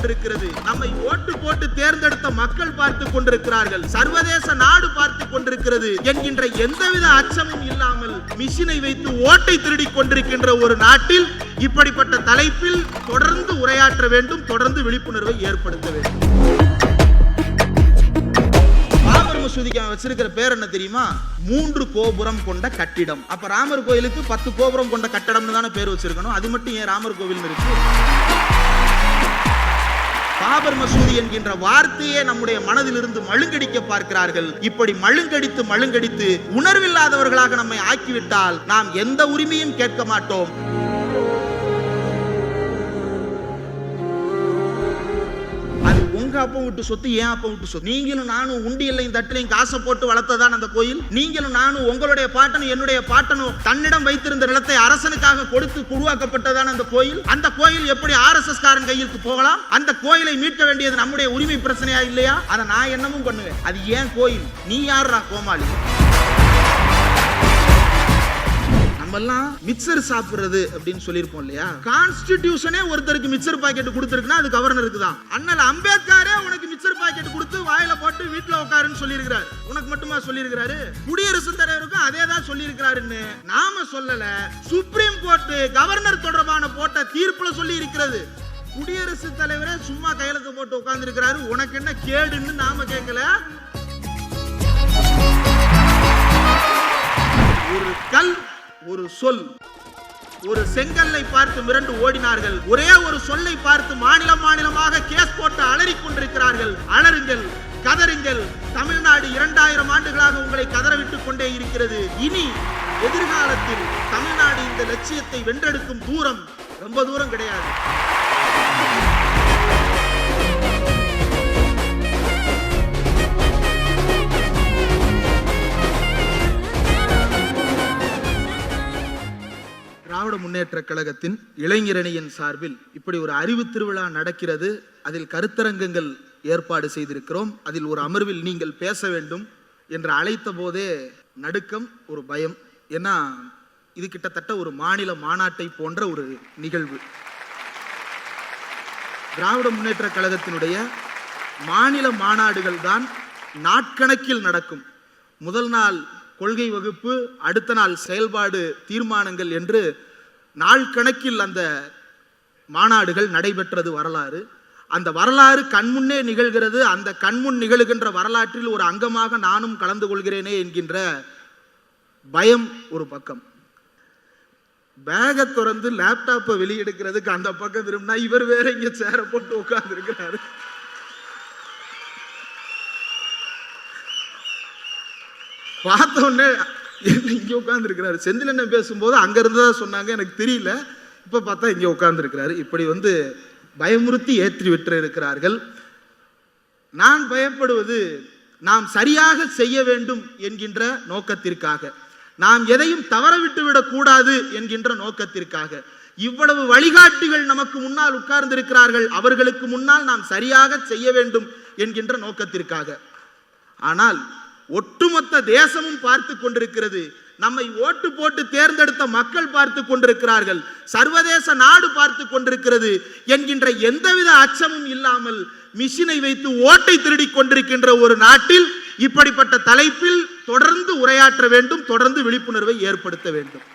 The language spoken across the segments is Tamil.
கொண்டிருக்கிறது. நம்மை ஓட்டு போட்டு தேர்ந்தெடுத்த மக்கள் பார்த்துக் கொண்டிருக்கிறார்கள், சர்வதேச நாடு பார்த்துக் கொண்டிருக்கிறது என்கின்ற எந்தவித அச்சமும் இல்லாமல் மிஷினை வைத்து ஓட்டை திருடிக் கொண்டிருக்கின்ற ஒரு நாட்டில் இப்படிப்பட்ட தலைப்பில் தொடர்ந்து உரையாற்ற வேண்டும், தொடர்ந்து விழிப்புணர்வை ஏற்படுத்த வேண்டும். ராமர் மசூதிக்கு வச்சிருக்கிற பேர் என்ன தெரியுமா? 3 கோபுரம் கொண்ட கட்டிடம். அப்ப ராமர் கோயிலுக்கு 10 கோபுரம் கொண்ட கட்டடம்னு தானே பேர் வச்சிருக்கணும். அது மட்டும் ஏன் ராமர் கோவில் இருக்கு? பாபர் மசூதி என்கின்ற வார்த்தையே நம்முடைய மனதிலிருந்து மழுங்கடிக்க பார்க்கிறார்கள். இப்படி மழுங்கடித்து உணர்வில்லாதவர்களாக நம்மை ஆக்கிவிட்டால் நாம் எந்த உரிமையும் கேட்க மாட்டோம். உங்க அப்பா விட்டு சொத்து, ஏன் அப்பா விட்டு சொத்து. நீங்களும் நானும் உண்டியல்லையும் தட்டிலையும் காசை போட்டு வளர்த்ததான் அந்த கோயில். நீங்களும் நானும் உங்களுடைய பாட்டனும் என்னுடைய பாட்டனும் தன்னிடம் வைத்திருந்த நிலத்தை அரசனுக்காக கொடுத்து உருவாக்கப்பட்டதான அந்த கோயில். அந்த கோயில் எப்படி RSS காரன் கையிற்கு போகலாம்? அந்த கோயிலை மீட்க வேண்டியது நம்முடைய உரிமை பிரச்சனையா இல்லையா? அதை நான் என்னமும் பண்ணுவேன். அது ஏன் கோயில்? நீ யாரா கோமாளி? நம்மெல்லாம் மிக்சர் சாப்பிடுறது அப்படின்னு சொல்லியிருப்போம் இல்லையா? கான்ஸ்டிடியூஷனே ஒருத்தருக்கு மிக்சர் பாக்கெட் கொடுத்திருக்குன்னா அது கவர்னருக்கு தான். அண்ணல் அம்பேத்கரே உனக்கு மிக்சர் பாக்கெட் கொடுத்து வாயில போட்டு வீட்டுல உட்காருன்னு சொல்லியிருக்கிறாரு. உனக்கு மட்டுமா சொல்லியிருக்கிறாரு? குடியரசுத் தலைவருக்கும் அதே தான் சொல்லியிருக்கிறாருன்னு நாம சொல்லல. சுப்ரீம் கோர்ட் கவர்னர் தொடர்பான போட்ட தீர்ப்புல சொல்லி இருக்கிறது. குடியரசுத் தலைவரே சும்மா கையெழுத்து போட்டு உட்கார்ந்து இருக்கிறாரு, உனக்கு என்ன கேடுன்னு நாம கேட்கல. ஒரு கல், ஒரு சொல், ஒரு செங்கல்லை பார்த்து மிரண்டு ஓடினார்கள். ஒரே ஒரு சொல்லை பார்த்து மாநிலமாக கேஸ் போட்டு அலறிக் கொண்டிருக்கிறார்கள். அலறுங்கள், கதறுங்கள். தமிழ்நாடு 2000 ஆண்டுகளாக உங்களை கதறவிட்டுக் கொண்டே இருக்கிறது. இனி எதிர்காலத்தில் தமிழ்நாடு இந்த லட்சியத்தை வென்றெடுக்கும் தூரம் ரொம்ப தூரம் கிடையாது. திராவிட முன்னேற்ற கழகத்தின் இளைஞரணியின் சார்பில் இப்படி ஒரு அறிவு திருவிழா நடக்கிறது. அதில் கருத்தரங்கங்கள் ஏற்பாடு செய்திருக்கிறோம். அதில் ஒரு அமர்வில் நீங்கள் பேச வேண்டும் என்று அழைத்த போதே நடுக்கம், ஒரு பயம். ஏன்னா இது கிட்டத்தட்ட ஒரு மாநில மாநாட்டை போன்ற ஒரு நிகழ்வு. திராவிட முன்னேற்ற கழகத்தினுடைய மாநில மாநாடுகள் தான் நாட்கணக்கில் நடக்கும். முதல் நாள் கொள்கை வகுப்பு, அடுத்த நாள் செயல்பாடு தீர்மானங்கள் என்று நாள் கணக்கில் அந்த மாநாடுகள் நடைபெற்றது வரலாறு. அந்த வரலாறு கண்முன்னே நிகழ்கிறது. அந்த கண்முன் நிகழ்கின்ற வரலாற்றில் ஒரு அங்கமாக நானும் கலந்து கொள்கிறேனே என்கின்ற பயம் ஒரு பக்கம். பேகை திறந்து லேப்டாப்பை வெளியெடுக்கிறதுக்கு அந்த பக்கம் திரும்பினா இவர் வேற இங்க சேர போட்டு உட்கார்ந்து இருக்கிறாரு. பார்த்த உடனே இங்க உட்கார்ந்து இருக்கிறாரு. செந்திலண்ணன் பேசும்போது அங்க இருந்ததா சொன்னாங்க, எனக்கு தெரியல. இப்ப பார்த்தா இங்க உட்கார்ந்து இருக்கிறாரு. இப்படி பயமுறுத்தி ஏற்றி விட்டு இருக்கிறார்கள். நான் பயப்படுவது நாம் சரியாக செய்ய வேண்டும் என்கின்ற நோக்கத்திற்காக, நாம் எதையும் தவற விட்டு விடக் கூடாது என்கின்ற நோக்கத்திற்காக. இவ்வளவு வழிகாட்டிகள் நமக்கு முன்னால் உட்கார்ந்து இருக்கிறார்கள். அவர்களுக்கு முன்னால் நாம் சரியாக செய்ய வேண்டும் என்கின்ற நோக்கத்திற்காக. ஆனால் ஒட்டுமொத்த தேசமும் பார்த்து கொண்டிருக்கிறது. நம்மை ஓட்டு போட்டு தேர்ந்தெடுத்த மக்கள் பார்த்து கொண்டிருக்கிறார்கள், சர்வதேச நாடு பார்த்து கொண்டிருக்கிறது என்கின்ற எந்தவித அச்சமும் இல்லாமல் மிஷினை வைத்து ஓட்டை திருடிக் கொண்டிருக்கின்ற ஒரு நாட்டில் இப்படிப்பட்ட தலைப்பில் தொடர்ந்து உரையாற்ற வேண்டும், தொடர்ந்து விழிப்புணர்வை ஏற்படுத்த வேண்டும்.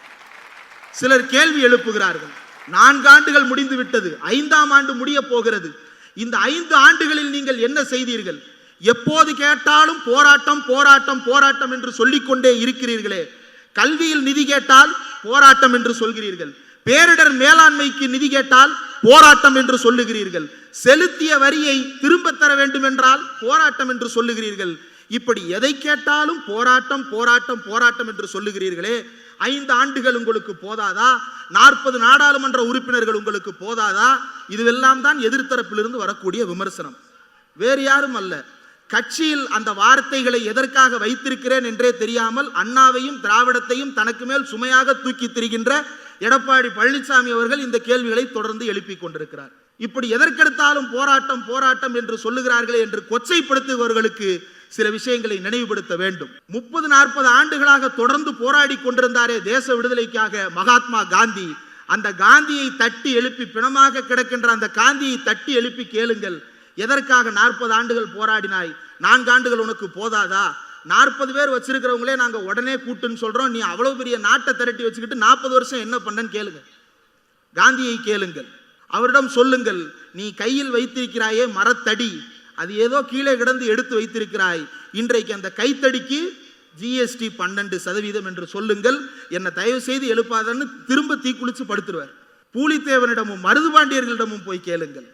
சிலர் கேள்வி எழுப்புகிறார்கள். 4 ஆண்டுகள் முடிந்து விட்டது, 5ஆம் ஆண்டு முடிய போகிறது. இந்த 5 ஆண்டுகளில் நீங்கள் என்ன செய்தீர்கள்? எப்போது கேட்டாலும் போராட்டம் போராட்டம் போராட்டம் என்று சொல்லிக்கொண்டே இருக்கிறீர்களே. கல்வியில் நிதி கேட்டால் போராட்டம் என்று சொல்கிறீர்கள், பேரிடர் மேலாண்மைக்கு நிதி கேட்டால் போராட்டம் என்று சொல்லுகிறீர்கள், செலுத்திய வரியை திரும்ப தர வேண்டும் என்றால் போராட்டம் என்று சொல்லுகிறீர்கள். இப்படி எதை கேட்டாலும் போராட்டம் போராட்டம் போராட்டம் என்று சொல்லுகிறீர்களே. 5 ஆண்டுகள் உங்களுக்கு போதாதா? 40 நாடாளுமன்ற உறுப்பினர்கள் உங்களுக்கு போதாதா? இதுவெல்லாம் தான் எதிர்த்தரப்பிலிருந்து வரக்கூடிய விமர்சனம், வேறு யாரும் அல்ல. கட்சியில் அந்த வார்த்தைகளை எதற்காக வைத்திருக்கிறேன் என்றே தெரியாமல் அண்ணாவையும் திராவிடத்தையும் தனக்கு மேல் சுமையாக தூக்கி திரிகின்ற எடப்பாடி பழனிசாமி அவர்கள் இந்த கேள்விகளை தொடர்ந்து எழுப்பிக் கொண்டிருக்கிறார். இப்படி எதற்கெடுத்தாலும் போராட்டம் போராட்டம் என்று சொல்லுகிறார்களே என்று கொச்சைப்படுத்துபவர்களுக்கு சில விஷயங்களை நினைவுபடுத்த வேண்டும். 30-40 ஆண்டுகளாக தொடர்ந்து போராடி கொண்டிருந்தாரே தேச விடுதலைக்காக மகாத்மா காந்தி. அந்த காந்தியை தட்டி எழுப்பி, பிணமாக கிடக்கின்ற அந்த காந்தியை தட்டி எழுப்பி கேளுங்கள், எதற்காக 40 ஆண்டுகள் போராடினாய்? 4 ஆண்டுகள் உனக்கு போதாதா? 40 பேர் வச்சிருக்கிறவங்களே நாங்க உடனே கூட்டுன்னு சொல்றோம், நீ அவ்வளவு பெரிய நாட்டை திரட்டி வச்சுக்கிட்டு 40 வருஷம் என்ன பண்ணன்னு கேளுங்க. காந்தியை கேளுங்கள், அவரிடம் சொல்லுங்கள், நீ கையில் வைத்திருக்கிறாயே மரத்தடி, அது ஏதோ கீழே கிடந்து எடுத்து வைத்திருக்கிறாய், இன்றைக்கு அந்த கைத்தடிக்கு ஜிஎஸ்டி 12% என்று சொல்லுங்கள், என்னை தயவு செய்து எழுப்பாதன்னு திரும்ப தீக்குளிச்சு படுத்துருவார். பூலித்தேவனிடமும் மருதுபாண்டியர்களிடமும் போய் கேளுங்கள்.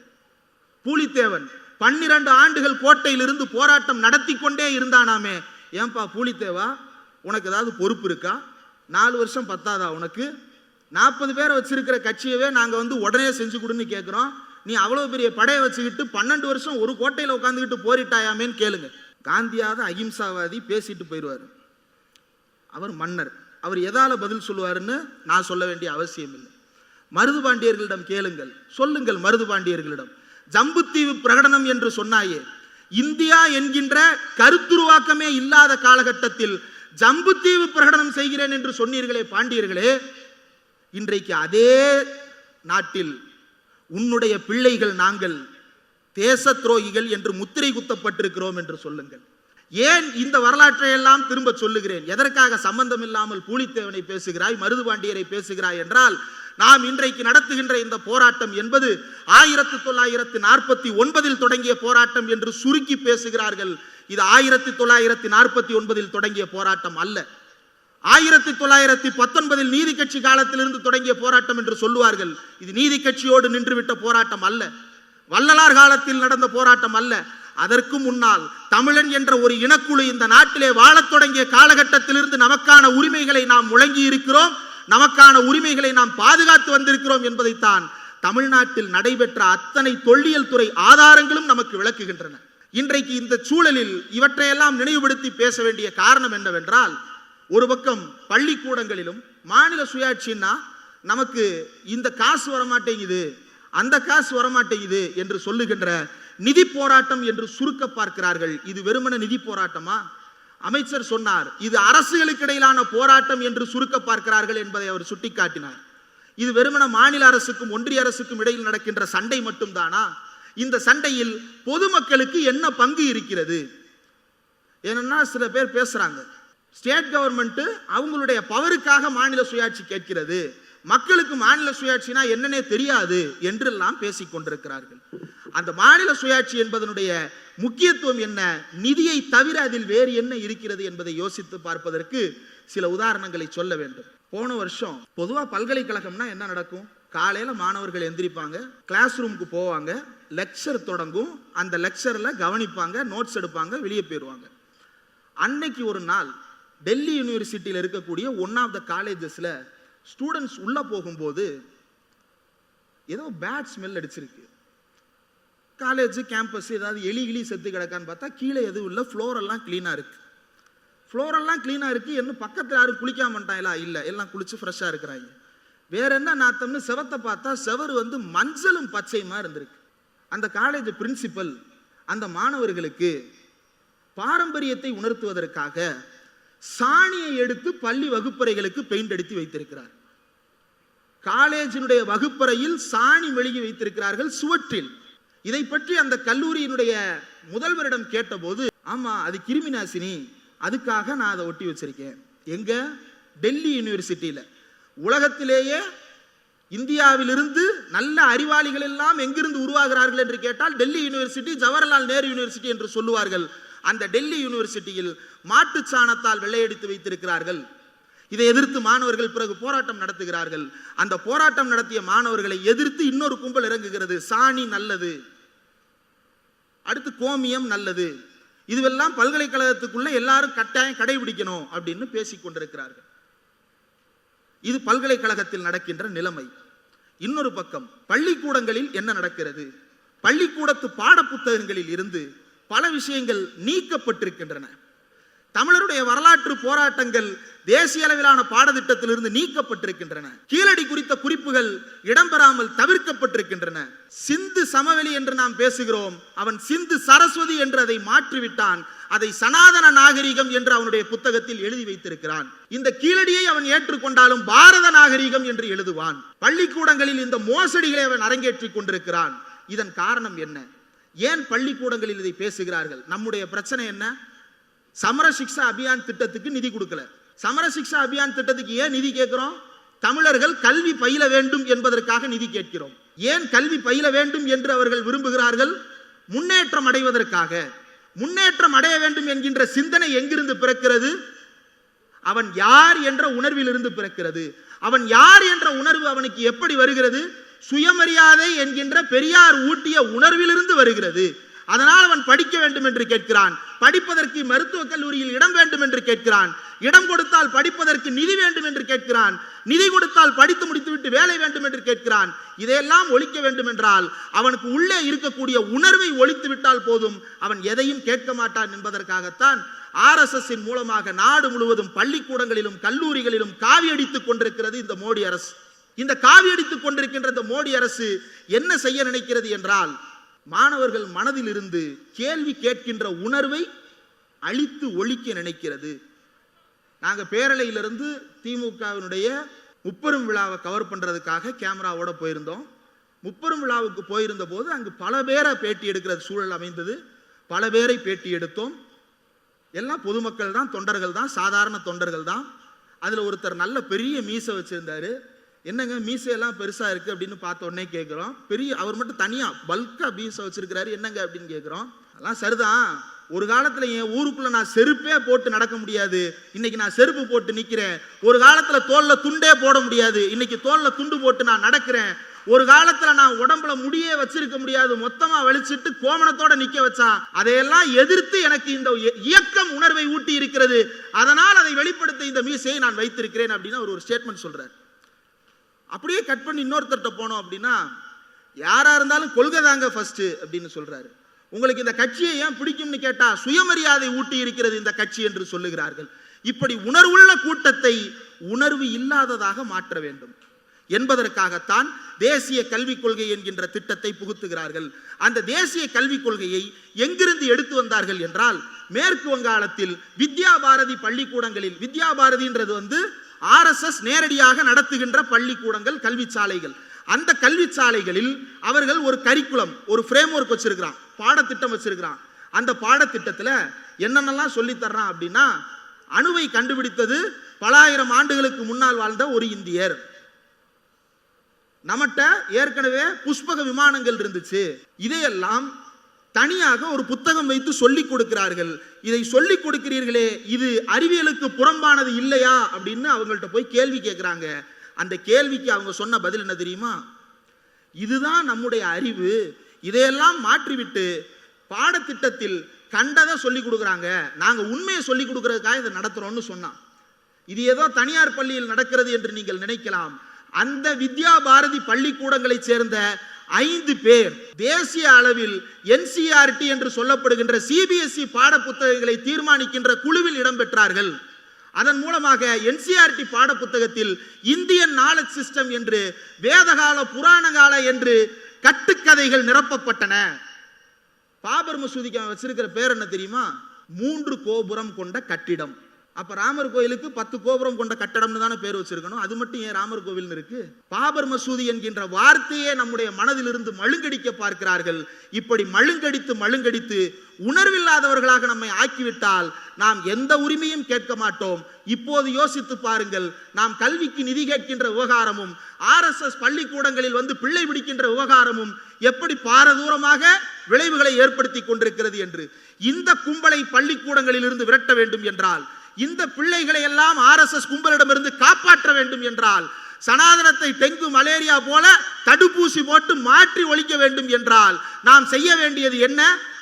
பூலித்தேவன் 12 ஆண்டுகள் கோட்டையிலிருந்து போராட்டம் நடத்தி கொண்டே இருந்தானாமே. ஏன்பா பூலித்தேவா, உனக்கு ஏதாவது பொறுப்பு இருக்கா? 4 வருஷம் பத்தாதா உனக்கு? 40 பேரை வச்சிருக்கிற கட்சியவே நாங்கள் உடனே செஞ்சு கொடுன்னு கேட்குறோம், நீ அவ்வளோ பெரிய படையை வச்சுக்கிட்டு 12 வருஷம் ஒரு கோட்டையில் உட்காந்துக்கிட்டு போரிட்டாயாமேன்னு கேளுங்க. காந்தியாவது அகிம்சாவாதி, பேசிட்டு போயிடுவார். அவர் மன்னர், அவர் எதால பதில் சொல்லுவாருன்னு நான் சொல்ல வேண்டிய அவசியம் இல்லை. மருதுபாண்டியர்களிடம் கேளுங்கள், சொல்லுங்கள் மருதுபாண்டியர்களிடம், ஜம்புத்தீவு பிரகடனம் என்று சொன்னாயே, இந்தியா என்கின்ற கருத்துருவாக்கமே இல்லாத காலகட்டத்தில் ஜம்புத்தீவு பிரகடனம் செய்கிறேன் என்று சொன்னீர்களே பாண்டியர்களே, இன்றைக்கு அதே நாட்டில் உன்னுடைய பிள்ளைகள் நாங்கள் தேச துரோகிகள் என்று முத்திரை குத்தப்பட்டிருக்கிறோம் என்று சொல்லுங்கள். ஏன் இந்த வரலாற்றை எல்லாம் திரும்ப சொல்லுகிறேன்? எதற்காக சம்பந்தம் இல்லாமல் பூலித்தேவனை பேசுகிறாய், மருதுபாண்டியரை பேசுகிறாய் என்றால், நாம் இன்றைக்கு நடத்துகின்ற இந்த போராட்டம் என்பது 1949 தொடங்கிய போராட்டம் என்று சுருக்கி பேசுகிறார்கள். இது 1949 தொடங்கிய போராட்டம் அல்ல. 1919 நீதி கட்சி காலத்திலிருந்து தொடங்கிய போராட்டம் என்று சொல்லுவார்கள். இது நீதி கட்சியோடு நின்றுவிட்ட போராட்டம் அல்ல, வள்ளலார் காலத்தில் நடந்த போராட்டம் அல்ல. அதற்கு முன்னால் தமிழன் என்ற ஒரு இனக்குழு இந்த நாட்டிலே வாழத் தொடங்கிய காலகட்டத்திலிருந்து நமக்கான உரிமைகளை நாம் முழங்கி இருக்கிறோம், நமக்கான உரிமைகளை நாம் பாதுகாத்து வந்திருக்கிறோம் என்பதைத்தான் தமிழ்நாட்டில் நடைபெற்ற அத்தனை தொல்லியல் துறை ஆதாரங்களும் நமக்கு விளக்குகின்றன. இன்றைக்கு இந்த சூழலில் இவற்றையெல்லாம் நினைவுபடுத்தி பேச வேண்டிய காரணம் என்னவென்றால், ஒரு பக்கம் பள்ளிக்கூடங்களிலும் மாநில சுயாட்சின்னா நமக்கு இந்த காசு வரமாட்டேங்குது, அந்த காசு வரமாட்டேங்குது என்று சொல்லுகின்ற நிதி போராட்டம் என்று சுருக்க பார்க்கிறார்கள். இது வெறுமன நிதி போராட்டமா? அமைச்சர் சொன்னார், இது அரசுகளுக்கு இடையிலான போராட்டம் என்று சுருக்க பார்க்கிறார்கள் என்பதை அவர் சுட்டிக்காட்டினார். இது வெறுமன மாநில அரசுக்கும் ஒன்றிய அரசுக்கும் இடையில் நடக்கின்ற சண்டை மட்டும்தானா? இந்த சண்டையில் பொதுமக்களுக்கு என்ன பங்கு இருக்கிறது? ஏன்னா சில பேர் பேசுறாங்க, ஸ்டேட் கவர்மெண்ட் அவங்களுடைய பவருக்காக மாநில சுயாட்சி கேட்கிறது, மக்களுக்கு மாநில சுயாட்சினா என்னன்னே தெரியாது என்றெல்லாம் பேசிக் கொண்டிருக்கிறார்கள். அந்த மாநில சுயாட்சி என்பதனுடைய முக்கியத்துவம் என்ன, நிதியை தவிர அதில் வேறு என்ன இருக்கிறது என்பதை யோசித்து பார்ப்பதற்கு சில உதாரணங்களை சொல்ல வேண்டும். போன வருஷம் பொதுவா பல்கலைக்கழகம்னா என்ன நடக்கும்? காலையில மாணவர்கள் எந்திரிப்பாங்க, கிளாஸ் ரூமுக்கு போவாங்க, லெக்சர் தொடங்கும், அந்த லெக்சர்ல கவனிப்பாங்க, நோட்ஸ் எடுப்பாங்க, வெளியே போயிடுவாங்க. அன்னைக்கு ஒரு நாள் டெல்லி யூனிவர்சிட்டியில் இருக்கக்கூடிய ஒன் ஆஃப் த காலேஜஸ்ல ஸ்டூடெண்ட்ஸ் உள்ள போகும்போது ஏதோ பேட் ஸ்மெல் அடிச்சிருக்கு. காலேஜ் கேம்பஸ் ஏதாவது எலி செத்து கிடக்கான்னு பார்த்தா கீழே எதுவும் இல்லை, ஃப்ளோர் எல்லாம் கிளீனா இருக்கு. ஃப்ளோர் எல்லாம் கிளீனா இருக்கு, இன்னும் பக்கத்தில் யாரும் குளிக்காம மாட்டாங்களா? இல்லை, எல்லாம் குளிச்சு ஃப்ரெஷ்ஷாக இருக்கிறாங்க. வேற என்ன நாத்தம்னு செவத்தை பார்த்தா செவரு மஞ்சளும் பச்சையுமா இருந்திருக்கு. அந்த காலேஜ் பிரின்சிபல் அந்த மாணவர்களுக்கு பாரம்பரியத்தை உணர்த்துவதற்காக சாணியை எடுத்து பள்ளி வகுப்பறைகளுக்கு பெயிண்ட் அடித்து வைத்திருக்கிறார். காலேஜினுடைய வகுப்பறையில் சாணி மெழுகி வைத்திருக்கிறார்கள் சுவற்றில். இதை பற்றி அந்த கல்லூரியினுடைய முதல்வரிடம் கேட்டபோது, ஆமா அது கிருமி நாசினி, அதுக்காக நான் அதை ஒட்டி வச்சிருக்கேன். எங்க? டெல்லி யூனிவர்சிட்டியில. உலகத்திலேயே இந்தியாவிலிருந்து நல்ல அறிவாளிகள் எல்லாம் எங்கிருந்து உருவாகிறார்கள் என்று கேட்டால் டெல்லி யூனிவர்சிட்டி, ஜவஹர்லால் நேரு யூனிவர்சிட்டி என்று சொல்லுவார்கள். அந்த டெல்லி யூனிவர்சிட்டியில் மாட்டு சாணத்தால் வெள்ளையடித்து வைத்திருக்கிறார்கள். இதை எதிர்த்து மாணவர்கள் பிறகு போராட்டம் நடத்துகிறார்கள். அந்த போராட்டம் நடத்திய மாணவர்களை எதிர்த்து இன்னொரு கும்பல் இறங்குகிறது. சாணி நல்லது, அடுத்து கோமியம் நல்லது, இதுவெல்லாம் பல்கலைக்கழகத்துக்குள்ள எல்லாரும் கட்டாயம் கடைபிடிக்கணும் அப்படின்னு பேசிக் கொண்டிருக்கிறார்கள். இது பல்கலைக்கழகத்தில் நடக்கின்ற நிலைமை. இன்னொரு பக்கம் பள்ளிக்கூடங்களில் என்ன நடக்கிறது? பள்ளிக்கூடத்து பாட புத்தகங்களில் இருந்து பல விஷயங்கள் நீக்கப்பட்டிருக்கின்றன. தமிழருடைய வரலாற்று போராட்டங்கள் தேசிய அளவிலான பாடத்திட்டத்திலிருந்து நீக்கப்பட்டிருக்கின்றன. கீழடி குறித்த குறிப்புகள் இடம்பெறாமல் தவிர்க்கப்பட்டிருக்கின்றன. சிந்து சமவெளி என்று நாம் பேசுகிறோம், அவன் சிந்து சரஸ்வதி என்று அதை மாற்றிவிட்டான். அதை சனாதன நாகரிகம் என்று அவனுடைய புத்தகத்தில் எழுதி வைத்திருக்கிறான். இந்த கீழடியை அவன் ஏற்றுக்கொண்டாலும் பாரத நாகரிகம் என்று எழுதுவான். பள்ளிக்கூடங்களில் இந்த மோசடிகளை அவன் அரங்கேற்றிக் கொண்டிருக்கிறான். இதன் காரணம் என்ன? ஏன் பள்ளிக்கூடங்களில் இதை பேசுகிறார்கள்? நம்முடைய பிரச்சனை என்ன? சமர சிக்ஷா அபியான் திட்டத்துக்கு நிதி கொடுக்கல. சமர சிக்ஷா அபியான் திட்டத்துக்கு ஏன் நிதி கேட்கிறோம்? தமிழர்கள் கல்வி பயில வேண்டும் என்பதற்காக நிதி கேட்கிறோம். ஏன் கல்வி பயில வேண்டும் என்று அவர்கள் விரும்புகிறார்கள்? முன்னேற்றம் அடைவதற்காக. முன்னேற்றம் அடைய வேண்டும் என்கின்ற சிந்தனை எங்கிருந்து பிறக்கிறது? அவன் யார் என்ற உணர்வில் இருந்து பிறக்கிறது. அவன் யார் என்ற உணர்வு அவனுக்கு எப்படி வருகிறது? சுயமரியாதை என்கின்ற பெரியார் ஊட்டிய உணர்விலிருந்து வருகிறது. அதனால் அவன் படிக்க வேண்டும் என்று கேட்கிறான். படிப்பதற்கு மருத்துவக் கல்லூரியில் இடம் வேண்டும் என்று கேட்கிறான். இடம் கொடுத்தால் படிப்பதற்கு நிதி வேண்டும் என்று கேட்கிறான். நிதி கொடுத்தால் படித்து முடித்துவிட்டு வேலை வேண்டும் என்று கேட்கிறான். இதையெல்லாம் ஒழிக்க வேண்டும் என்றால் அவனுக்கு உள்ளே இருக்கக்கூடிய உணர்வை ஒழித்து விட்டால் போதும், அவன் எதையும் கேட்க மாட்டான் என்பதற்காகத்தான் RSS மூலமாக நாடு முழுவதும் பள்ளிக்கூடங்களிலும் கல்லூரிகளிலும் காவி அடித்துக் கொண்டிருக்கிறது இந்த மோடி அரசு. இந்த காவி அடித்துக் கொண்டிருக்கின்ற இந்த மோடி அரசு என்ன செய்ய நினைக்கிறது என்றால், மாணவர்கள் மனதில் இருந்து கேள்வி கேட்கின்ற உணர்வை அழித்து ஒழிக்க நினைக்கிறது. நாங்க பேரலையிலிருந்து திமுகவினுடைய முப்பெரும் விழாவை கவர் பண்றதுக்காக கேமராவோட போயிருந்தோம். முப்பெரும் விழாவுக்கு போயிருந்த போது அங்கு பல பேரை பேட்டி எடுக்கிற சூழல் அமைந்தது. பல பேரை பேட்டி எடுத்தோம். எல்லாம் பொதுமக்கள் தான், தொண்டர்கள் தான், சாதாரண தொண்டர்கள் தான். அதுல ஒருத்தர் நல்ல பெரிய மீசை வச்சிருந்தாரு. என்னங்க மீசையெல்லாம் பெருசா இருக்கு அப்படின்னு பார்த்த உடனே கேட்கிறோம். பெரிய அவர் மட்டும் தனியா பல்கா மீசை வச்சிருக்கிறாரு, என்னங்க அப்படின்னு கேட்கிறோம். அதெல்லாம் சரிதான். ஒரு காலத்துல என் ஊருக்குள்ள நான் செருப்பே போட்டு நடக்க முடியாது, இன்னைக்கு நான் செருப்பு போட்டு நிக்கிறேன். ஒரு காலத்துல தோல்ல துண்டே போட முடியாது, இன்னைக்கு தோல்ல துண்டு போட்டு நான் நடக்கிறேன். ஒரு காலத்துல நான் உடம்புல முடியே வச்சிருக்க முடியாது, மொத்தமா வலிச்சிட்டு கோமணத்தோட நிக்க வச்சான். அதையெல்லாம் எதிர்த்து எனக்கு இந்த இயக்கம் உணர்வை ஊட்டி இருக்கிறது. அதனால் அதை வெளிப்படுத்த இந்த மீசையை நான் வைத்திருக்கிறேன் அப்படின்னு ஒரு ஸ்டேட்மெண்ட் சொல்றாரு. அப்படியே கட் பண்ணி இன்னொருத்தர்கிட்ட போனோம் அப்படின்னா, யாரா இருந்தாலும் கொள்கை தாங்க ஃபர்ஸ்ட் அப்படின்னு சொல்றாரு. உங்களுக்கு இந்த கட்சியை ஏன் பிடிக்கும்னு கேட்டா, சுயமரியாதை ஊட்டி இருக்கிறது இந்த கட்சி என்று சொல்லுகிறார்கள். இப்படி உணர்வுள்ள கூட்டத்தை உணர்வு இல்லாததாக மாற்ற வேண்டும் என்பதற்காகத்தான் தேசிய கல்விக் கொள்கை என்கின்ற திட்டத்தை புகுத்துகிறார்கள். அந்த தேசிய கல்விக் கொள்கையை எங்கிருந்து எடுத்து வந்தார்கள் என்றால், மேற்கு வங்காளத்தில் வித்யா பாரதி பள்ளிக்கூடங்களில், வித்யா பாரதின்றது RSS நேரடியாக நடத்துகின்ற பள்ளிக்கூடங்கள், கல்வி சாலைகள். அந்த கல்வி சாலைகளில் அவர்கள் ஒரு கரிக்குலம், ஒரு ஃப்ரேம் ஒர்க் வச்சிருக்கிறான், பாடத்திட்டம் வச்சிருக்கிறான். அந்த பாடத்திட்டத்தில் என்னென்னலாம் சொல்லி தர்றான் அப்படின்னா, அணுவை கண்டுபிடித்தது பல ஆயிரம் ஆண்டுகளுக்கு முன்னால் வாழ்ந்த ஒரு இந்தியர். நம்மகிட்ட ஏற்கனவே புஷ்பக விமானங்கள் இருந்துச்சு. இதையெல்லாம் தனியாக ஒரு புத்தகம் வைத்து சொல்லிக் கொடுக்கிறார்கள். இதை சொல்லிக் கொடுக்கிறீர்களே, இது அறிவியலுக்கு புறம்பானது இல்லையா அப்படின்னு அவங்கள்ட்ட போய் கேள்வி கேட்கிறாங்க. அந்த கேள்விக்கு அவங்க சொன்ன பதில் என்ன தெரியுமா? இதுதான் நம்முடைய அறிவு, இதையெல்லாம் மாற்றிவிட்டு பாடத்திட்டத்தில் கண்டதை சொல்லிக் கொடுக்குறாங்க, நாங்க உண்மையை சொல்லிக் கொடுக்கறதுக்காக இதை நடத்துறோம்னு சொன்னான். இது ஏதோ தனியார் பள்ளியில் நடக்கிறது என்று நீங்கள் நினைக்கலாம். அந்த வித்யா பாரதி பள்ளிக்கூடங்களை சேர்ந்த 5 பேர் தேசிய அளவில் NCERT என்று சொல்லப்படுகின்ற CBSE பாட புத்தகங்களை தீர்மானிக்கின்ற குழுவில் இடம்பெற்றார்கள். அதன் மூலமாக NCERT பாட புத்தகத்தில் இந்தியன் நாலேஜ் சிஸ்டம் என்று, வேதகால புராணகால என்று கட்டுக்கதைகள் நிரப்பப்பட்டன. பாபர் மசூதிக்கு வச்சிருக்கிற பேர் என்ன தெரியுமா? 3 கோபுரம் கொண்ட கட்டிடம். அப்ப ராமர் கோயிலுக்கு 10 கோபுரம் கொண்ட கட்டடம்னு தானே பேர் வச்சிருக்கணும். அது மட்டும் ஏன் ராமர் கோவில் இருக்கு? பாபர் மசூதி என்கின்ற வார்த்தையே நம்முடைய மனதிலிருந்து மழுங்கடிக்க பார்க்கிறார்கள். இப்படி மழுங்கடித்து உணர்வில்லாதவர்களாக நம்மை ஆக்கிவிட்டால் நாம் எந்த உரிமையும் கேட்க மாட்டோம். இப்போது யோசித்து பாருங்கள், நாம் கல்விக்கு நிதி கேட்கின்ற விவகாரமும் RSS பள்ளிக்கூடங்களில் பிள்ளை பிடிக்கின்ற விவகாரமும் எப்படி பாரதூரமாக விளைவுகளை ஏற்படுத்தி கொண்டிருக்கிறது என்று. இந்த கும்பலை பள்ளிக்கூடங்களில் இருந்து விரட்ட வேண்டும் என்றால், இந்த பிள்ளைகளை எல்லாம் RSS கும்பலிடமிருந்து காப்பாற்ற வேண்டும் என்றால், சனாதனத்தை டெங்கு மலேரியா போல தடுப்பூசி போட்டு மாற்றி ஒழிக்க வேண்டும் என்றால் நாம் செய்ய வேண்டியது என்ன?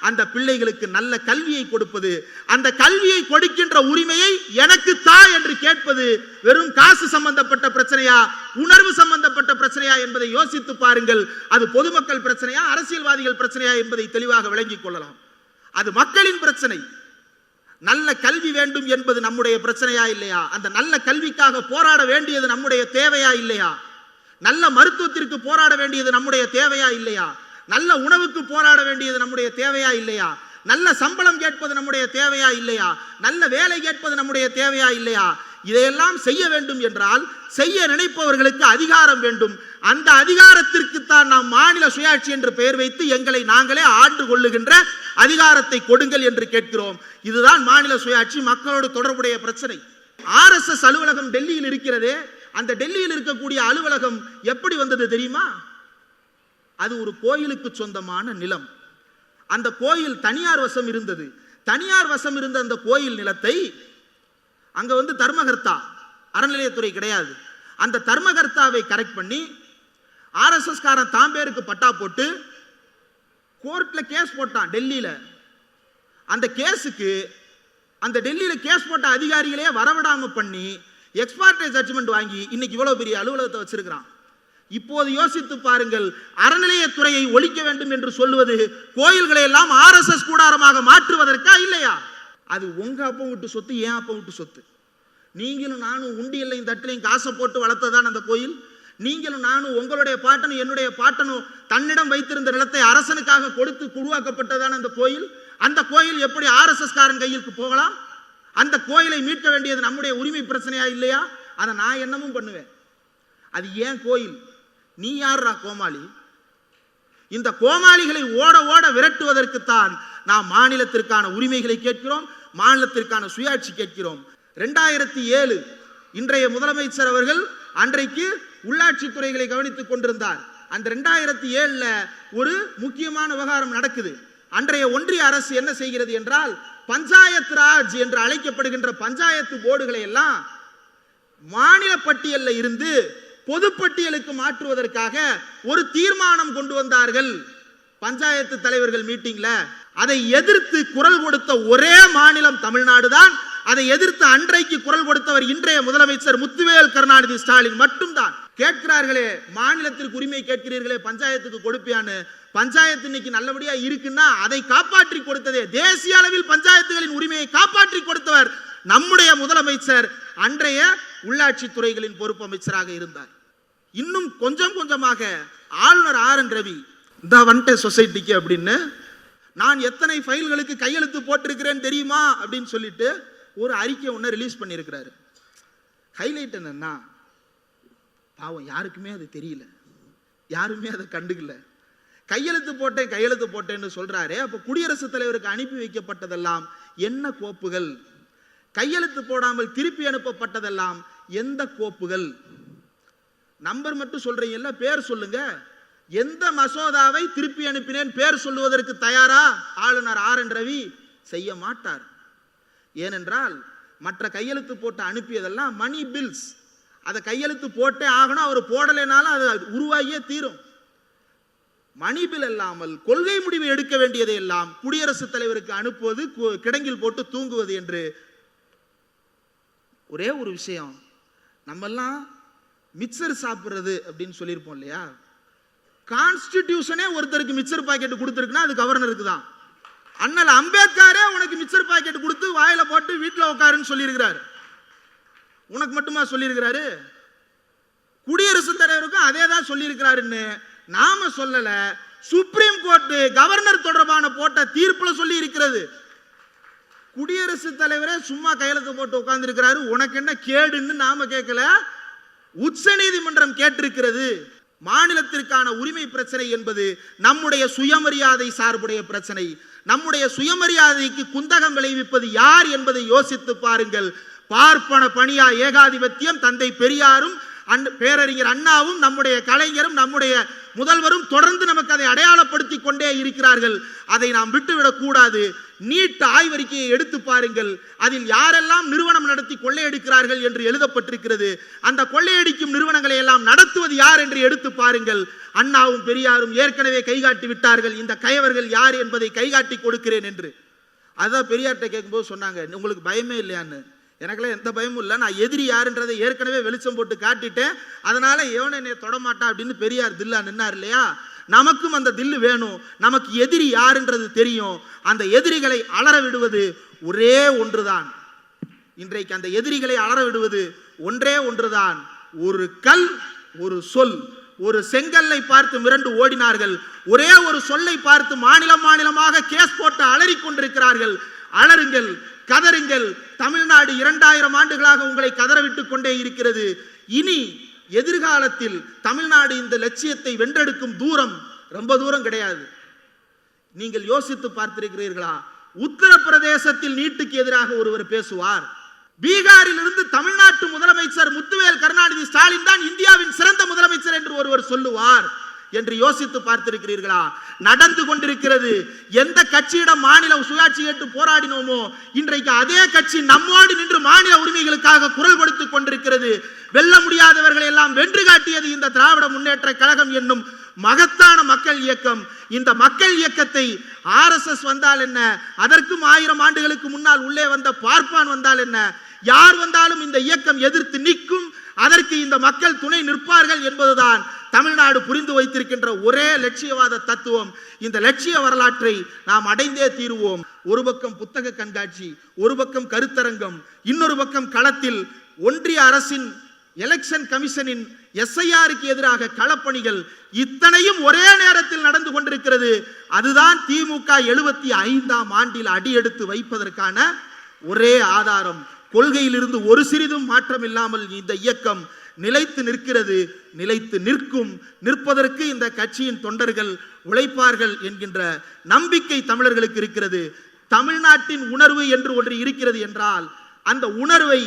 அந்த பிள்ளைகளுக்கு நல்ல கல்வியை கொடுப்பது. அந்த கல்வியை கொடுக்கின்ற உரிமையை எனக்கு தா என்று கேட்பது வெறும் காசு சம்பந்தப்பட்ட பிரச்சனையா, உணர்வு சம்பந்தப்பட்ட பிரச்சனையா என்பதை யோசித்து பாருங்கள். அது பொதுமக்கள் பிரச்சனையா, அரசியல்வாதிகள் பிரச்சனையா என்பதை தெளிவாக விளங்கிக் கொள்ளலாம். அது மக்களின் பிரச்சனை. நல்ல கல்வி வேண்டும் என்பது நம்முடைய பிரச்சனையா இல்லையா? அந்த நல்ல கல்விக்காக போராட வேண்டியது நம்முடைய தேவையா இல்லையா? நல்ல மருத்துவத்திற்கு போராட வேண்டியது நம்முடைய தேவையா இல்லையா? நல்ல உணவுக்கு போராட வேண்டியது நம்முடைய தேவையா இல்லையா? நல்ல சம்பளம் கேட்பது நம்முடைய தேவையா இல்லையா? நல்ல வேலை கேட்பது நம்முடைய தேவையா இல்லையா? இதையெல்லாம் செய்ய வேண்டும் என்றால் செய்ய நினைப்பவர்களுக்கு அதிகாரம் வேண்டும். அந்த அதிகாரத்திற்கு தான் நாம் மாநில சுயாட்சி என்று பெயர் வைத்து எங்களை நாங்களே ஆண்டு கொள்ளுகின்ற அதிகாரத்தை கொடுங்கள் என்று கேட்கிறோம். இதுதான் மாநில சுயாட்சி, மக்களோடு தொடர்புடைய பிரச்சனை. RSS அலுவலகம் டெல்லியில் இருக்கிறதே, அந்த டெல்லியில் இருக்கக்கூடிய அலுவலகம் எப்படி வந்தது தெரியுமா? அது ஒரு கோயிலுக்கு சொந்தமான நிலம். அந்த கோயில் தனியார் வசம் இருந்தது. தனியார் வசம் இருந்த அந்த கோயில் நிலத்தை அங்க தர்மகர்த்தா, அறநிலையத்துறை கிடையாது, அந்த தர்மகர்த்தாவை கரெக்ட் பண்ணி RSS காரன் தாம்பேருக்கு பட்டா போட்டு கோர்ட்ல கேஸ் போட்டான் டெல்லியில. அந்த கேஸுக்கு அந்த டெல்லியில கேஸ் போட்ட அதிகாரிகளே வரவிடாம பண்ணி எக்ஸ்பார்ட்டை ஜட்ஜ்மெண்ட் வாங்கி இன்னைக்கு இவ்வளவு பெரிய அலுவலகத்தை வச்சிருக்கிறான். இப்போது யோசித்து பாருங்கள், அறநிலையத்துறையை ஒழிக்க வேண்டும் என்று சொல்லுவது கோயில்களை எல்லாம் RSS கூடாரமாக மாற்றுவதற்கா இல்லையா? அது உங்க அப்பா விட்டு சொத்து, ஏன் அப்பா விட்டு சொத்து. நீங்களும் நானும் உண்டியல்லையும் தட்டிலையும் காசை போட்டு வளர்த்ததான் அந்த கோயில். நீங்களும் நானும் உங்களுடைய பாட்டனும் என்னுடைய பாட்டனும் தன்னிடம் வைத்திருந்த நிலத்தை அரசனுக்காக கொடுத்து உருவாக்கப்பட்டதான அந்த கோயில். அந்த கோயில் எப்படி RSS காரன் கையிற்கு போகலாம்? அந்த கோயிலை மீட்க வேண்டியது நம்முடைய உரிமை பிரச்சனையா இல்லையா? அதை நான் என்னமும் பண்ணுவேன். அது ஏன் கோயில்? நீ யாரா கோமாளி? இந்த கோமாளிகளை ஓட ஓட விரட்டுவதற்குத்தான் நாம் மாநிலத்திற்கான உரிமைகளை கேட்கிறோம், மாநிலத்திற்கான சுயாட்சி கேட்கிறோம். 2007 இன்றைய முதலமைச்சர் அவர்கள் அன்றைக்கு உள்ளாட்சி துறைகளை கவனித்துக் கொண்டிருந்தார். அந்த 2007 ஒரு முக்கியமான விவகாரம் நடக்குது. அன்றைய ஒன்றிய அரசு என்ன செய்கிறது என்றால், பஞ்சாயத்து ராஜ் என்று அழைக்கப்படுகின்ற பஞ்சாயத்து போர்டுகளை எல்லாம் மாநில பட்டியலில் இருந்து பொதுப்பட்டியலுக்கு மாற்றுவதற்காக ஒரு தீர்மானம் கொண்டு வந்தார்கள் பஞ்சாயத்து தலைவர்கள் மீட்டிங்ல. அதை எதிர்த்து குரல் கொடுத்த ஒரே மாநிலம் தமிழ்நாடு தான். அதை எதிர்த்து அன்றைக்கு குரல் கொடுத்தவர் இன்றைய முதலமைச்சர் முத்துவேல் கருணாநிதி ஸ்டாலின் மட்டும்தான். கேட்கிறார்களே, மாநிலத்திற்கு உரிமை கேட்கிறீர்களே, பஞ்சாயத்துக்கு கொடுப்பியான்னு. பஞ்சாயத்து இன்னைக்கு நல்லபடியா இருக்குன்னா அதை காப்பாற்றி கொடுத்ததே, தேசிய அளவில் பஞ்சாயத்துகளின் உரிமையை காப்பாற்றி கொடுத்தவர் நம்முடைய முதலமைச்சர், அன்றைய உள்ளாட்சி துறைகளின் பொறுப்பு அமைச்சராக இருந்தார். இன்னும் கொஞ்சம் கொஞ்சமாக ஆளுநர் RN ரவி இந்த வந்துட்ட சொசைட்டிக்கு அப்படின்னு நான் எத்தனை ஃபைல்களுக்கு கையெழுத்து போட்டிருக்கிறேன் தெரியுமா அப்படின்னு சொல்லிட்டு ஒரு அறிக்கை ஒன்று ரிலீஸ் பண்ணியிருக்கிறாரு. ஹைலைட் என்னன்னா, பாவம் யாருக்குமே அது தெரியல, யாருமே அதை கண்டுக்கல. கையெழுத்து போட்டேன்னு சொல்றாரு. அப்ப குடியரசுத் தலைவருக்கு அனுப்பி வைக்கப்பட்டதெல்லாம் என்ன கோப்புகள்? கையெழுத்து போடாமல் திருப்பி அனுப்பப்பட்டதெல்லாம் எந்த கோப்புகள்? நம்பர் மட்டும் சொல்றீங்கல்ல, பேர் சொல்லுங்க. எந்த மசோதாவை திருப்பி அனுப்பினேன் பேர் சொல்லுவதற்கு தயாரா ஆளுநர் RN ரவி? செய்ய மாட்டார். ஏனென்றால் மற்ற கையெழுத்து போட்டு அனுப்பியதெல்லாம் மணி பில்ஸ். அதை கையெழுத்து போட்டே ஆகணும், அவர் போடலைனாலும் அது உருவாகியே தீரும். மணி பில் இல்லாமல் கொள்கை முடிவு எடுக்க வேண்டியதை எல்லாம் குடியரசுத் தலைவருக்கு அனுப்புவது கிடங்கில் போட்டு தூங்குவது என்று. ஒரே ஒரு விஷயம், நம்மெல்லாம் மிக்சர் சாப்பிட்றது அப்படின்னு சொல்லியிருப்போம் இல்லையா? கான்ஸ்டிடியூஷனே ஒருத்தருக்கு மிக்சர் பாக்கெட் கொடுத்துருக்குன்னா அது கவர்னருக்கு தான். அண்ணல் அம்பேத்கரே உனக்கு மிக்சர் பாக்கெட் கொடுத்து வாயில போட்டு வீட்டில் உட்காருன்னு சொல்லியிருக்கிறாரு. உனக்கு மட்டுமா சொல்லியிருக்கிறாரு? குடியரசுத் தலைவருக்கும் அதே தான் சொல்லியிருக்கிறாருன்னு நாம சொல்லல, சுப்ரீம் கோர்ட் கவர்னர் தொடர்பான போட்ட தீர்ப்புல சொல்லி இருக்கிறது. குடியரசுத் தலைவரே சும்மா கையெழுத்து போட்டு உட்கார்ந்து இருக்கிறாரு, உனக்கு என்ன கேடுன்னு நாம கேட்கல, உச்ச நீதிமன்றம் கேட்டிருக்கிறது. மாநிலத்திற்கான உரிமை பிரச்சனை என்பது நம்முடைய சுயமரியாதை சார்புடைய பிரச்சனை. நம்முடைய சுயமரியாதைக்கு குந்தகம் விளைவிப்பது யார் என்பதை யோசித்து பாருங்கள். பார்ப்பன பணியா ஏகாதிபத்தியம் தந்தை பெரியாரும் பேரறிஞர் அண்ணாவும் நம்முடைய கலைஞரும் நம்முடைய முதல்வரும் தொடர்ந்து நமக்கு அதை அடையாளப்படுத்தி கொண்டே இருக்கிறார்கள். அதை நாம் விட்டுவிடக் கூடாது. நீட் ஆய்வறிக்கையை எடுத்து பாருங்கள். அதில் யாரெல்லாம் நிறுவனம் நடத்தி கொள்ளையடிக்கிறார்கள் என்று எழுதப்பட்டிருக்கிறது. அந்த கொள்ளையடிக்கும் நிறுவனங்களை எல்லாம் நடத்துவது யார் என்று எடுத்து பாருங்கள். அண்ணாவும் பெரியாரும் ஏற்கனவே கைகாட்டி விட்டார்கள், இந்த கயவர்கள் யார் என்பதை கைகாட்டி கொடுக்கிறேன் என்று. அதான் பெரியார்கிட்ட கேட்கும்போது சொன்னாங்க, உங்களுக்கு பயமே இல்லையான்னு. எனக்குலாம் எந்த பயமும் இல்லை, நான் எதிரி யாருன்றதை ஏற்கனவே வெளிச்சம் போட்டு காட்டிட்டேன், அதனால எவனை என்னை தொடமாட்டான் அப்படின்னு பெரியார் தில்லா நின்னார் இல்லையா? நமக்கும் அந்த தில்லு வேணும். நமக்கு எதிரி யாருன்றது தெரியும். அந்த எதிரிகளை அலற விடுவது ஒரே ஒன்றுதான். இன்றைக்கு அந்த எதிரிகளை அலற விடுவது ஒன்றே ஒன்றுதான். ஒரு கல், ஒரு சொல். ஒரு செங்கல்லை பார்த்து மிரண்டு ஓடினார்கள். ஒரே ஒரு சொல்லை பார்த்து மாநிலம் மாநிலமாக கேஸ் போட்டு அலறிக் கொண்டிருக்கிறார்கள். அலறுங்கள், கதறுங்கள். தமிழ்நாடு 2000 ஆண்டுகளாக உங்களை கதறவிட்டுக் கொண்டே இருக்கிறது. இனி எதிர்காலத்தில் தமிழ்நாடு இந்த லட்சியத்தை வென்றெடுக்கும் தூரம் ரொம்ப தூரம் கிடையாது. நீங்கள் யோசித்து பார்த்திருக்கிறீர்களா? உத்தரப்பிரதேசத்தில் நீட்டுக்கு எதிராக ஒருவர் பேசுவார். பீகாரில் இருந்து தமிழ்நாட்டு முதலமைச்சர் முத்துவேல் கருணாநிதி ஸ்டாலின் தான் இந்தியாவின் சிறந்த முதலமைச்சர் என்று ஒருவர் சொல்லுவார் என்று யோசித்து பார்த்திருக்கிறீர்களா? நடந்து கொண்டிருக்கிறது. எந்த கட்சியிடம் மாநில சுயாட்சி கேட்டு போராடினோமோ இன்றைக்கு அதே கட்சி நம்மோடு நின்று மாநில உரிமைகளுக்காக குரல் கொடுத்துக் கொண்டிருக்கிறது. வெல்ல முடியாதவர்களை எல்லாம் வென்று காட்டியது இந்த திராவிட முன்னேற்ற கழகம் என்னும் மகத்தான மக்கள் இயக்கம். இந்த மக்கள் இயக்கத்தை RSS வந்தால் என்ன, அதற்கும் 1000 ஆண்டுகளுக்கு முன்னால் உள்ளே வந்த பார்ப்பான் வந்தால் என்ன, யார் வந்தாலும் இந்த இயக்கம் எதிர்த்து நிற்கும். அதற்கு இந்த மக்கள் துணை நிற்பார்கள் என்பதுதான் தமிழ்நாடு புரிந்து வைத்திருக்கின்ற ஒரே லட்சியவாத தத்துவம். இந்த லட்சிய வரலாற்றை நாம் அடைந்தே தீருவோம். ஒரு பக்கம் புத்தக கண்காட்சி, ஒரு பக்கம் கருத்தரங்கம், இன்னொரு பக்கம் களத்தில் ஒன்றிய அரசின் எலெக்ஷன் கமிஷனின் SIRக்கு எதிராக களப்பணிகள், இத்தனையும் ஒரே நேரத்தில் நடந்து கொண்டிருக்கிறது. அதுதான் திமுக 75ஆம் ஆண்டில் அடியெடுத்து வைப்பதற்கான ஒரே ஆதாரம். கொள்கையிலிருந்து ஒரு சிறிதும் மாற்றம் இல்லாமல் இந்த இயக்கம் நிலைத்து நிற்கிறது, நிலைத்து நிற்கும். நிற்பதற்கு இந்த கட்சியின் தொண்டர்கள் உழைப்பார்கள் என்கின்ற நம்பிக்கை தமிழர்களுக்கு இருக்கிறது. தமிழ்நாட்டின் உணர்வு என்று ஒன்று இருக்கிறது என்றால் அந்த உணர்வை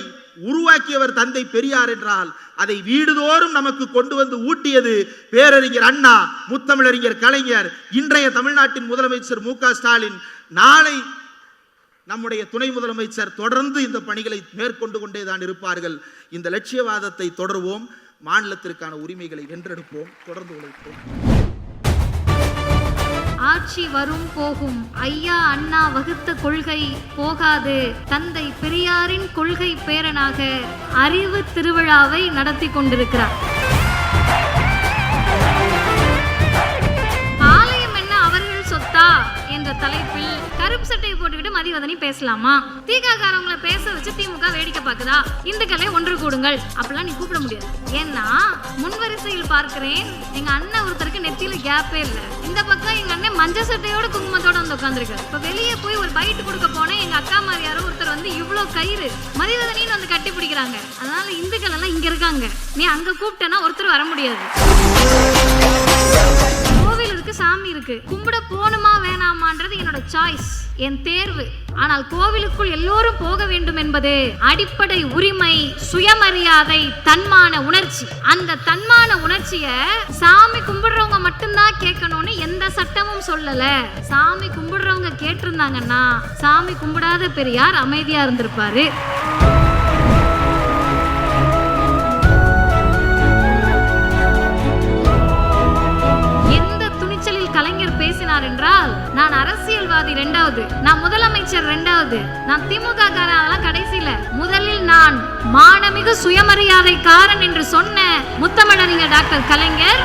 உருவாக்கியவர் தந்தை பெரியார் என்றால் அதை வீடுதோறும் நமக்கு கொண்டு வந்து ஊட்டியது பேரறிஞர் அண்ணா, முத்தமிழறிஞர் கலைஞர், இன்றைய தமிழ்நாட்டின் முதலமைச்சர் மு.க. ஸ்டாலின், நாளை நம்முடைய துணை முதலமைச்சர். தொடர்ந்து இந்த பணிகளை மேற்கொண்டு கொண்டேதான் இருப்பார்கள். இந்த லட்சியவாதத்தை தொடர்வோம். மாநிலத்திற்கான உரிமைகளை வென்றெடுப்போம். தொடர்ந்து உழைப்போம். ஆட்சி வரும் போகும், ஐயா அண்ணா வகுத்த கொள்கை போகாது. தந்தை பெரியாரின் கொள்கை பேரனாக அறிவு திருவிழாவை நடத்தி கொண்டிருக்கிறார். ஆலயம் என்ன அவர்கள் சொத்தா என்ற தலைப்பில் கருப்பு சட்டையை போட்டுக்கிட்டு மதிவதனி பேசலாமா? திகாரங்களை பேச வச்சு திமுக வேடிக்கை பார்க்குதா? இந்துக்களை ஒன்று கூடுங்கள் அப்படிலாம் நீ கூப்பிட முடியாது. ஏன்னா முன்வரிசையில் பார்க்கிறேன், எங்க அண்ணன் ஒருத்தருக்கு நெத்தியில கேப்பே இல்லை. இந்த பக்கம் எங்க அண்ணன் மஞ்சள் சட்டையோட குங்குமத்தோட வந்து உட்காந்துருக்காரு. இப்ப வெளியே போய் ஒரு பைட்டு கொடுக்க போனேன், எங்க அக்கா மாதிரி யாரோ ஒருத்தர் வந்து இவ்வளவு கயிறு மதிவதனின்னு வந்து கட்டி பிடிக்கிறாங்க. அதனால இந்துக்கள் எல்லாம் இங்க இருக்காங்க, நீ அங்க கூப்பிட்டனா ஒருத்தர் வர முடியாது. கோவில் இருக்கு, சாமி இருக்கு, கும்பிட போகணுமா வேணாமான்றது என்னோட சாய்ஸ், என் தேர்வு. ஆனால் கோவிலுக்குள் எல்லோரும் போக வேண்டும் என்பது அடிப்படை உரிமை, சுயமரியாதை, தன்மான உணர்ச்சி. அந்த தன்மான உணர்ச்சிய சாமி கும்பிடுறவங்க மட்டும்தான் கேட்கணும்னு எந்த சட்டமும் சொல்லல. சாமி கும்பிடுறவங்க கேட்டிருந்தாங்கன்னா சாமி கும்பிடாத பெரியார் அமைதியா இருந்திருப்பாரு. கலைஞர் பேசினார் என்றால், நான் அரசியல்வாதி 2வது, நான் முதலமைச்சர் 2வது, நான் திமுக காரன் கடைசியில, முதலில் நான் மானமிகு சுயமரியாதைக்காரன் என்று சொன்ன முத்தமிழறிஞர் டாக்டர் கலைஞர்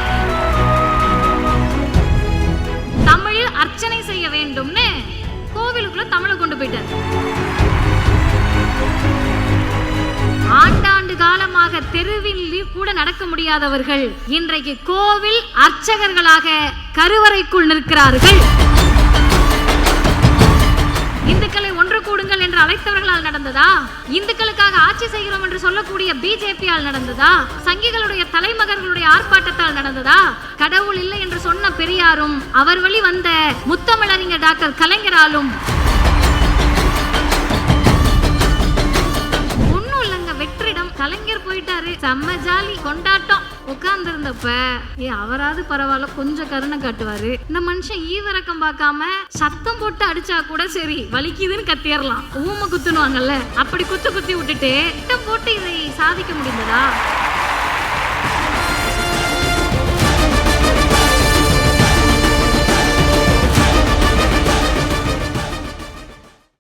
தமிழில் அர்ச்சனை செய்ய வேண்டும்னு கோவிலுக்குள்ள தமிழை கொண்டு போயிட்டார். ஆண்டாண்டு காலமாக தெருவில் கூட நடக்க முடியாதவர்கள் இன்றைக்கு கோவில் அர்ச்சகர்களாக கருவறைக்குள் நிற்கிறார்கள். இந்துக்களை ஒன்று கூடுங்கள் என்று அழைத்தவர்களால் நடந்ததா? இந்துக்களுக்காக ஆட்சி செய்கிறோம் என்று சொல்லக்கூடிய பிஜேபியால் நடந்ததா? சங்கிகளுடைய தலைமகர்களுடைய ஆர்ப்பாட்டத்தால் நடந்ததா? கடவுள் இல்லை என்று சொன்ன பெரியாரும் அவர் வழி வந்த முத்தமிழறிஞர் டாக்டர் கலைஞராலும் வெற்றிடம். கலைஞர் போயிட்டாரு, செம்ம ஜாலி கொண்டாட்டம். உட்கார்ந்து இருந்தப்ப அவராது பரவாயில்ல, கொஞ்சம் கருணை காட்டுவாரு. இந்த மனுஷன் ஈவிரக்கம் பார்க்காம சத்தம் போட்டு அடிச்சா கூட சரி வலிக்குதுன்னு கத்திரலாம், ஊமை குத்துனுவாங்கல்ல, அப்படி குத்தி விட்டுட்டு போட்டு இதை சாதிக்க முடிந்ததா?